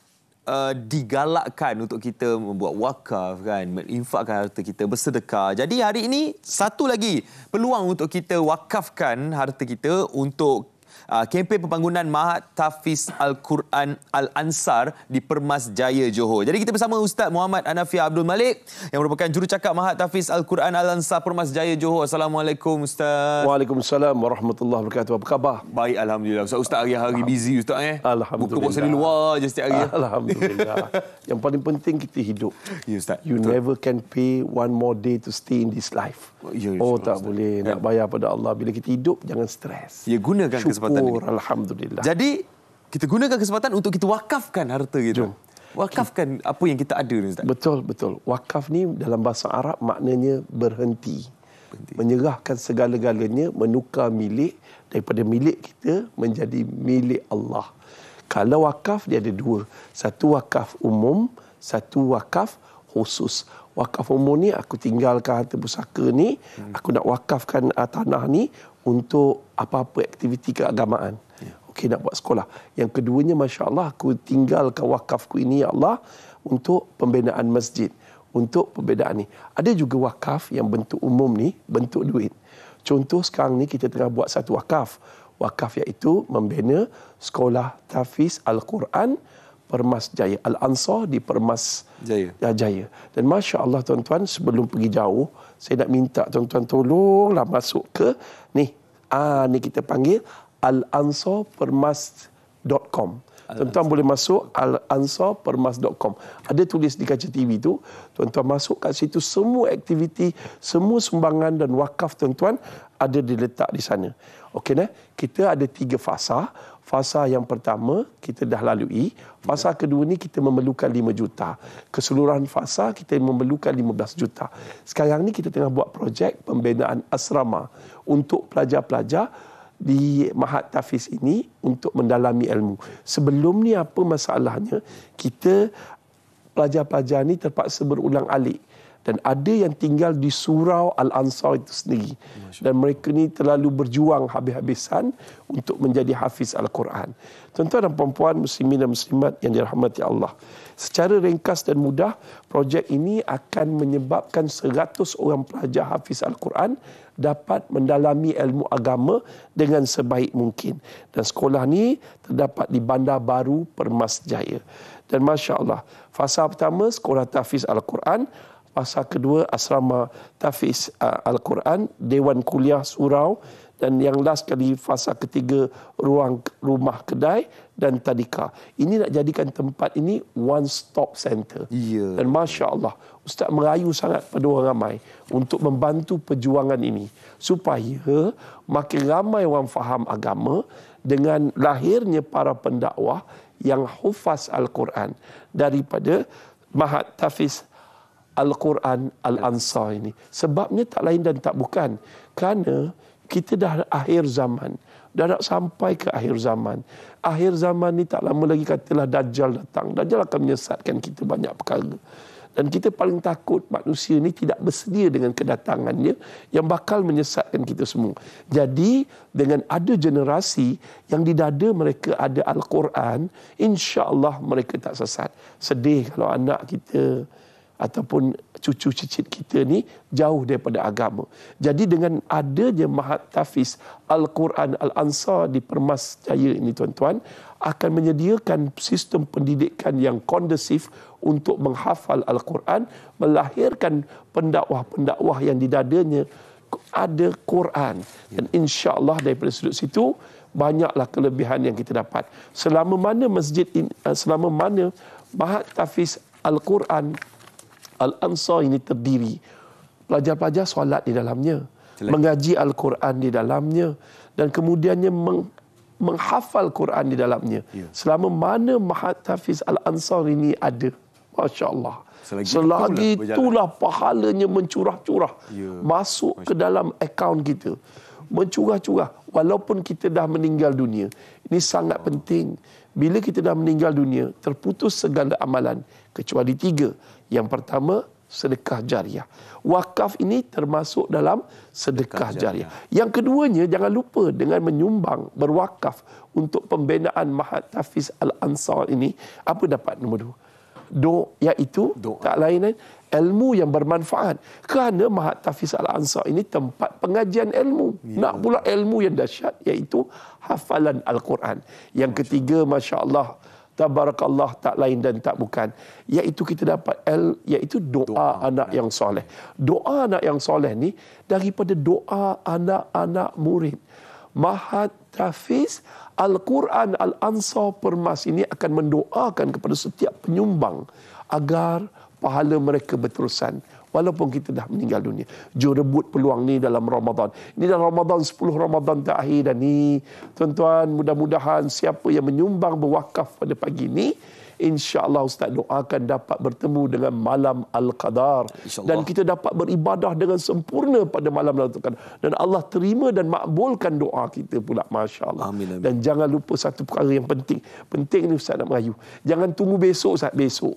digalakkan untuk kita membuat wakaf, kan, menginfakkan harta kita, bersedekah. Jadi hari ini satu lagi peluang untuk kita wakafkan harta kita untuk kempen pembangunan Mahat Tahfiz Al-Quran Al-Ansar di Permas Jaya, Johor. Jadi kita bersama Ustaz Muhammad Hanafi Abdul Malik yang merupakan jurucakap Mahat Tahfiz Al-Quran Al-Ansar Permas Jaya, Johor. Assalamualaikum Ustaz. Waalaikumsalam warahmatullahi wabarakatuh. Apa khabar? Baik, alhamdulillah. Ustaz hari-hari busy Ustaz Alhamdulillah. Buka puasa di luar je setiap hari. Alhamdulillah. Yang paling penting kita hidup. Ya Ustaz. You betul. Never can pay one more day to stay in this life. Ya, tak Ustaz. Boleh nak bayar pada Allah. Bila kita hidup jangan stres. Ya, gunakan kesempatan ini. Alhamdulillah. Jadi kita gunakan kesempatan untuk kita wakafkan harta kita. Wakafkan apa yang kita ada ni Ustaz. Betul. Wakaf ni dalam bahasa Arab maknanya berhenti. Menyerahkan segala-galanya, menukar milik daripada milik kita menjadi milik Allah. Kalau wakaf dia ada dua. Satu wakaf umum, satu wakaf khusus. Wakaf umum ni aku tinggalkan harta pusaka ni, aku nak wakafkan tanah ni untuk apa-apa aktiviti keagamaan. Okey, nak buat sekolah. Yang keduanya, Masya Allah, aku tinggalkan wakafku ini, ya Allah, untuk pembinaan masjid. Untuk pembinaan ni. Ada juga wakaf yang bentuk umum ni, bentuk duit. Contoh sekarang ni kita tengah buat satu wakaf. Wakaf iaitu membina sekolah tahfiz Al-Quran Permas Jaya. Al-Ansar di Permas Jaya. Dan Masya Allah tuan-tuan, sebelum pergi jauh, saya nak minta tuan-tuan tolonglah masuk ke ni. Ni kita panggil alansarpermas.com. Tuan-tuan boleh masuk alansarpermas.com. Ada tulis di kaca TV tu. Tuan-tuan masuk kat situ, semua aktiviti, semua sumbangan dan wakaf tuan-tuan ada diletak di sana. Okey, kita ada 3 fasa. Fasa yang pertama kita dah lalui. Fasa kedua ni kita memerlukan 5 juta. Keseluruhan fasa kita memerlukan 15 juta. Sekarang ni kita tengah buat projek pembinaan asrama untuk pelajar-pelajar di Mahat Tahfiz ini untuk mendalami ilmu. Sebelum ni apa masalahnya? Kita pelajar-pelajar ni terpaksa berulang-alik. Dan ada yang tinggal di surau Al-Ansar itu sendiri. Dan mereka ni terlalu berjuang habis-habisan untuk menjadi hafiz Al-Quran. Tuan-tuan dan puan-puan, muslimin dan muslimat yang dirahmati Allah. Secara ringkas dan mudah, projek ini akan menyebabkan 100 orang pelajar hafiz Al-Quran dapat mendalami ilmu agama dengan sebaik mungkin. Dan sekolah ni terdapat di Bandar Baru, Permas Jaya. Dan Masya Allah, fasa pertama sekolah tahfiz Al-Quran. Fasa kedua asrama tahfiz Al-Quran, Dewan Kuliah Surau, dan yang last kali fasa ketiga ruang rumah kedai dan tadika. Ini nak jadikan tempat ini one stop center. Dan Masya Allah, Ustaz merayu sangat pada orang ramai untuk membantu perjuangan ini supaya makin ramai orang faham agama dengan lahirnya para pendakwah yang hufaz Al-Quran daripada Mahat Tahfiz Al-Quran Al-Ansar ini. Sebabnya tak lain dan tak bukan. Kerana kita dah akhir zaman. Dah nak sampai ke akhir zaman. Akhir zaman ni tak lama lagi katalah Dajjal datang. Dajjal akan menyesatkan kita banyak perkara. Dan kita paling takut manusia ni tidak bersedia dengan kedatangannya yang bakal menyesatkan kita semua. Jadi dengan ada generasi yang di dada mereka ada Al-Quran, insya-Allah mereka tak sesat. Sedih kalau anak kita ataupun cucu cicit kita ni jauh daripada agama. Jadi dengan adanya Mahat Tahfiz Al-Quran Al-Ansar di Permas Jaya ini tuan-tuan, akan menyediakan sistem pendidikan yang kondusif untuk menghafal Al-Quran, melahirkan pendakwah-pendakwah yang di dadanya ada Quran. Dan insya-Allah daripada sudut situ banyaklah kelebihan yang kita dapat. Selama mana selama mana Mahat Tahfiz Al-Quran Al-Ansar ini terdiri, pelajar-pelajar solat di dalamnya, mengaji Al-Quran di dalamnya, dan kemudiannya menghafal Quran di dalamnya. Selama mana Mahat Tahfiz Al-Ansar ini ada, Masya Allah, selagi itulah pahalanya mencurah-curah masuk ke dalam akaun kita, mencurah-curah walaupun kita dah meninggal dunia. Ini sangat penting. Bila kita dah meninggal dunia, terputus segala amalan kecuali 3. Yang pertama, sedekah jariah. Wakaf ini termasuk dalam sedekah jariah. Yang keduanya, jangan lupa dengan menyumbang, berwakaf untuk pembinaan Mahat Tahfiz Al-Ansar ini, apa dapat nombor 2? Iaitu tak lain ilmu yang bermanfaat. Kerana Mahat Tahfiz Al-Ansar ini tempat pengajian ilmu. Nak pula ilmu yang dahsyat, iaitu hafalan Al-Quran. Yang ketiga, Masya Allah, Tabarakallah, tak lain dan tak bukan, iaitu kita dapat iaitu doa anak yang soleh. Doa anak yang soleh ni daripada doa anak-anak murid. Mahat Tahfiz Al-Quran Al-Ansar Permas ini akan mendoakan kepada setiap penyumbang agar pahala mereka berterusan walaupun kita dah meninggal dunia. Jom rebut peluang ni dalam Ramadan. Ini dalam Ramadan, 10 Ramadan terakhir dan ni, tuan-tuan, mudah-mudahan siapa yang menyumbang berwakaf pada pagi ni, insya-Allah Ustaz doakan dapat bertemu dengan malam Al-Qadar dan kita dapat beribadah dengan sempurna pada malam Al-Qadar dan Allah terima dan makbulkan doa kita pula, masya-Allah. Amin, amin. Dan jangan lupa satu perkara yang penting. Penting ni Ustaz nak merayu. Jangan tunggu besok Ustaz, besok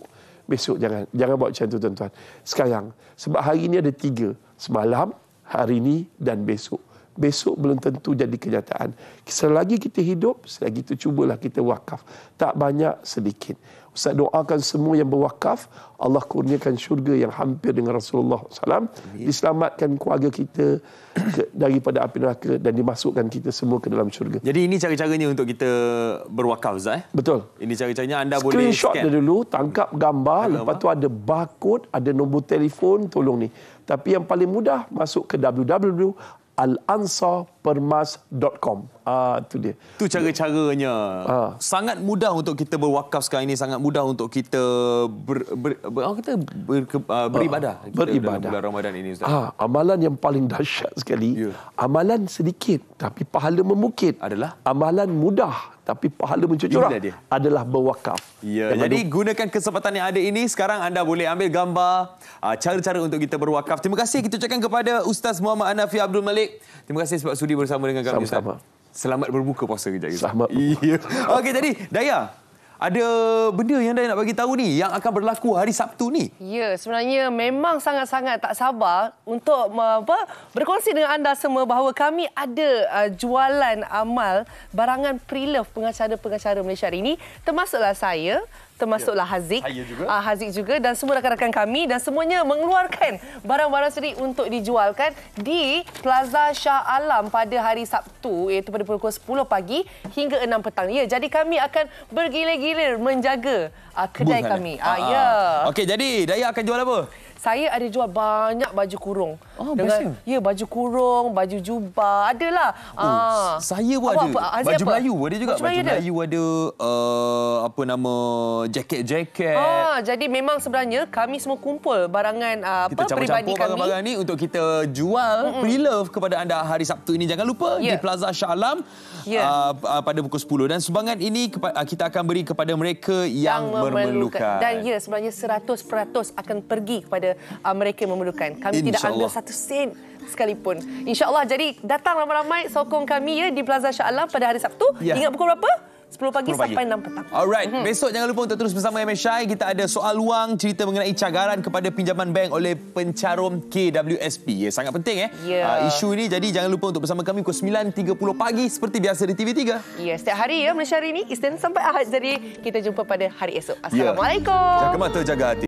jangan buat macam tu tuan-tuan. Sekarang, sebab hari ini ada 3, semalam, hari ini dan besok. Besok belum tentu jadi kenyataan. Selagi kita hidup, selagi itu cubalah kita wakaf. Tak banyak, sedikit. Ustaz doakan semua yang berwakaf, Allah kurniakan syurga yang hampir dengan Rasulullah SAW. Diselamatkan keluarga kita daripada api neraka dan dimasukkan kita semua ke dalam syurga. Jadi ini cara-caranya untuk kita berwakaf, Ustaz? Betul. Ini cara-caranya anda boleh screenshot dia dulu, tangkap gambar, lepas tu ada barcode, ada nombor telefon, tolong ni. Tapi yang paling mudah, masuk ke www.alansarpermas.com. Itu dia. Itu cara-caranya. Sangat mudah untuk kita berwakaf sekarang ini, sangat mudah untuk kita beribadah. Beribadah. Bulan Ramadan ini, Ustaz. Amalan yang paling dahsyat sekali. Amalan sedikit tapi pahala memukit. Adalah amalan mudah tapi pahala mencucurah adalah berwakaf. Ya, jadi gunakan kesempatan yang ada ini. Sekarang anda boleh ambil gambar cara-cara untuk kita berwakaf. Terima kasih kita ucapkan kepada Ustaz Muhammad Hanafi Abdul Malik. Terima kasih sebab sudi bersama dengan kami, Ustaz. Selamat berbuka puasa kejap. Selamat. Iya. Okey, jadi Daya, ada benda yang Daya nak bagi tahu ni yang akan berlaku hari Sabtu ni. Ya, sebenarnya memang sangat-sangat tak sabar untuk berkongsi dengan anda semua bahawa kami ada jualan amal barangan pre-love pengacara-pengacara Malaysia hari ini. Termasuklah saya, termasuklah Haziq. Haziq juga dan semua rakan-rakan kami dan semuanya mengeluarkan barang-barang sendiri untuk dijualkan di Plaza Shah Alam pada hari Sabtu, iaitu pada pukul 10 pagi hingga 6 petang. Ya, jadi kami akan bergila-gila menjaga kedai kami. Okey, jadi Daya akan jual apa? Saya ada jual banyak baju kurung. Dengan baju kurung, baju jubah, adalah. Saya pun ada. Baju Melayu ada juga. Baju Melayu ada apa nama jaket-jaket. Jadi memang sebenarnya kami semua kumpul barangan kita peribadi kami. Barang-barang ni untuk kita jual pre-love kepada anda hari Sabtu ini. Jangan lupa di Plaza Shah Alam pada pukul 10 dan sumbangan ini kita akan beri kepada mereka yang memerlukan. Dan sebenarnya 100% akan pergi kepada mereka yang memerlukan. Kami tidak ambil satu sen sekalipun. InsyaAllah. Jadi datang ramai-ramai sokong kami di Plaza Shah Alam pada hari Sabtu. Ingat pukul berapa? 10 pagi sampai 6 petang. Alright, besok jangan lupa untuk terus bersama MSI. Kita ada soal luang, cerita mengenai cagaran kepada pinjaman bank oleh pencarum KWSP. Sangat penting isu ini. Jadi jangan lupa untuk bersama kami pukul 9.30 pagi seperti biasa di TV3. Setiap hari Malaysia hari ini, Isnin sampai Ahad. Jadi kita jumpa pada hari esok. Assalamualaikum. Jaga mata, jaga hati.